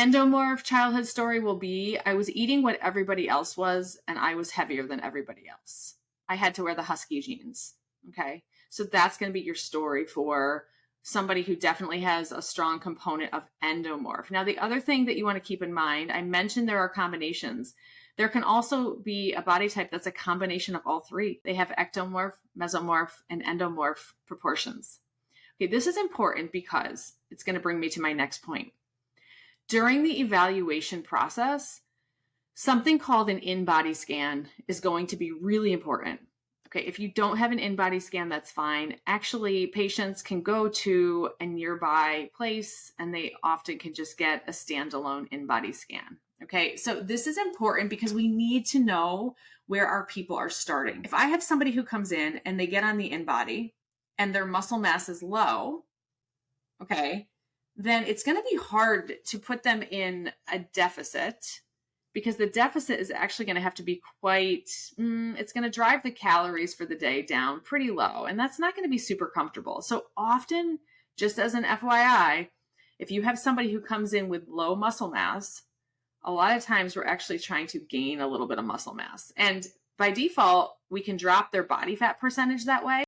Endomorph childhood story will be, I was eating what everybody else was, and I was heavier than everybody else. I had to wear the husky jeans. Okay. So that's going to be your story for somebody who definitely has a strong component of endomorph. Now, the other thing that you want to keep in mind, I mentioned there are combinations. There can also be a body type that's a combination of all three. They have ectomorph, mesomorph, and endomorph proportions. Okay, this is important because it's going to bring me to my next point. During the evaluation process, something called an InBody scan is going to be really important. Okay, if you don't have an InBody scan, that's fine. Actually, patients can go to a nearby place and they often can just get a standalone InBody scan. Okay, so this is important because we need to know where our people are starting. If I have somebody who comes in and they get on the InBody and their muscle mass is low, okay, then it's going to be hard to put them in a deficit, because the deficit is actually going to have to be it's going to drive the calories for the day down pretty low. And that's not going to be super comfortable. So often, just as an FYI, if you have somebody who comes in with low muscle mass, a lot of times we're actually trying to gain a little bit of muscle mass. And by default, we can drop their body fat percentage that way.